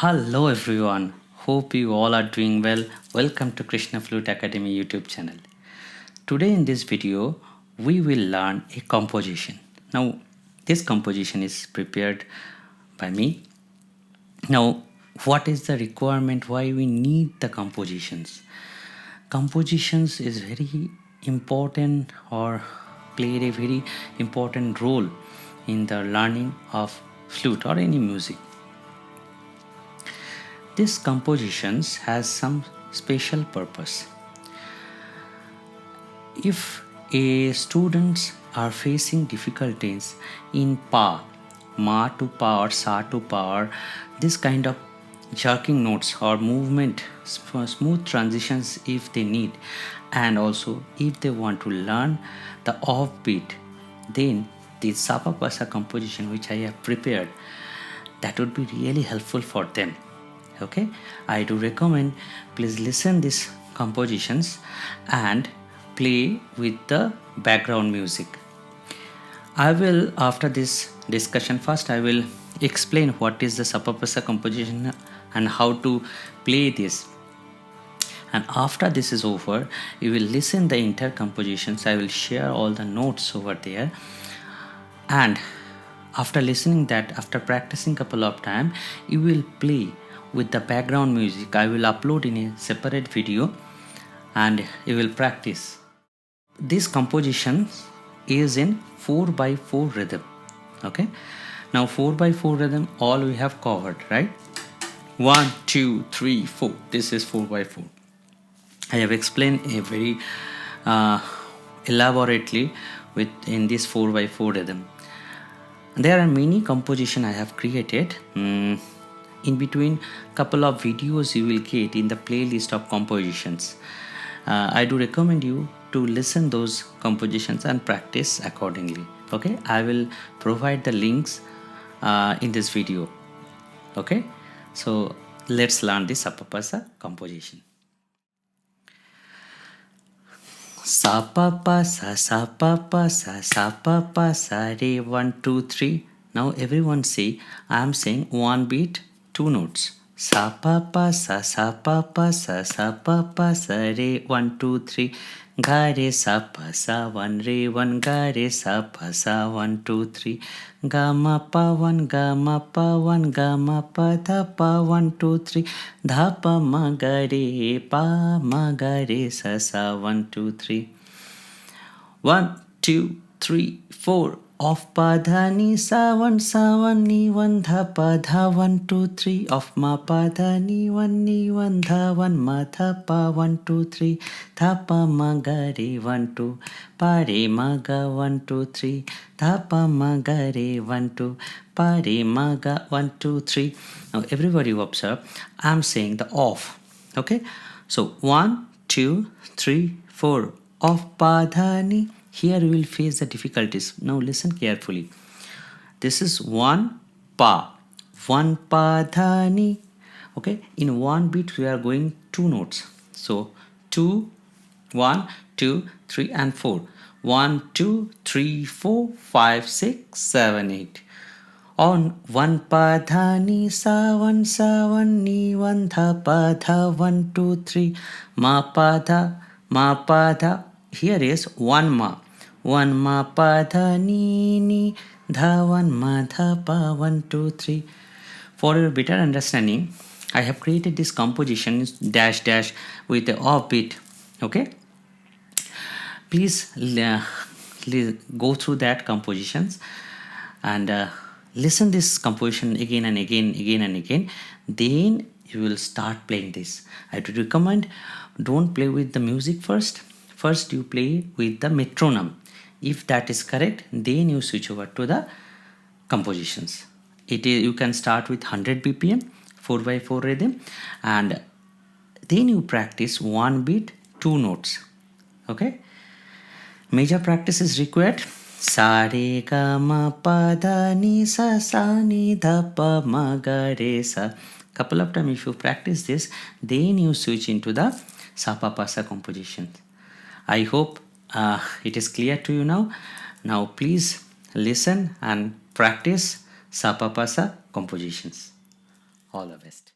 Hello everyone, hope you all are doing well. Welcome to Krishna Flute Academy YouTube channel. Today in this video, we will learn a composition. Now, this composition is prepared by me. Now, what is the requirement? Why we need the compositions? Compositions is very important or played a very important role in the learning of flute or any music. This compositions has some special purpose. If a students are facing difficulties in pa, ma to pa or sa to pa, or this kind of jerking notes or movement for smooth transitions if they need, and also if they want to learn the offbeat, then the sapapasa composition which I have prepared, that would be really helpful for them. Okay, I do recommend please listen these compositions and play with the background music. I will, after this discussion, first I will explain what is the sapapasa composition and how to play this. And after this is over, you will listen the entire compositions. I will share all the notes over there. And after listening that, after practicing couple of time, you will play with the background music. I will upload in a separate video and you will practice. This composition is in 4/4 rhythm. Okay, now 4/4 rhythm all we have covered, right? 1 2 3 4. This is 4/4. I have explained a very elaborately in this 4/4 rhythm. There are many composition I have created. In between couple of videos you will get in the playlist of compositions. I do recommend you to listen those compositions and practice accordingly. Okay, I will provide the links in this video. Okay, so let's learn this sapapasa composition. Sapapasa sapapasa sapapasa re 1 2 3. Now everyone say I am saying one beat, two notes. Sapapasa sapapasa sapapasa re 1 2 3. Ga re sapasa 1 re 1 ga re sapasa 1 2 3. Ga ma pa 1 ga ma pa 1 ga ma pa dha pa 1 2 3. Dha pa ma ga re sa sa 1 2 3. 1 2 3 4. Of pa dha ni sa 1 ni 1 dha pa dha 1 2 3. Of ma pa dha ni 1 dha 1 ma dha pa 1 2 3. Dha pa ma ga re 1 2. Pa re ma ga 1 2 3. Dha pa ma ga re 1 2. Pa re ma ga 1 2 3. Now everybody observe, I am saying the off. Okay, so 1 2 3 4. Of pa dha ni. Here we will face the difficulties. Now listen carefully. This is one pa dha ni. Okay, in one beat we are going two notes. So 2 1 2 3 and 4. 1 2 3 4 5 6 7 8. On 1 pa dha ni sa 1 ni 1 dha pa dha 1 2 3. Ma pa dha. Here is 1 ma. 1 ma pa dha ni dha 1 ma dha pa 1 2 3. For your better understanding, I have created this composition dash dash with the offbeat. Okay, please go through that compositions and listen this composition again and again. Then you will start playing this. I would recommend don't play with the music first. First you play with the metronome. If that is correct, then you switch over to the compositions. You can start with 100 BPM 4/4 rhythm and then you practice one beat, two notes. Okay, major practice is required. Sa re ga ma pa dha ni sa ni dha pa ma ga re sa. Couple of times if you practice this, then you switch into the sapapasa composition. I hope it is clear to you now. Now please listen and practice sapapasa compositions. All the best.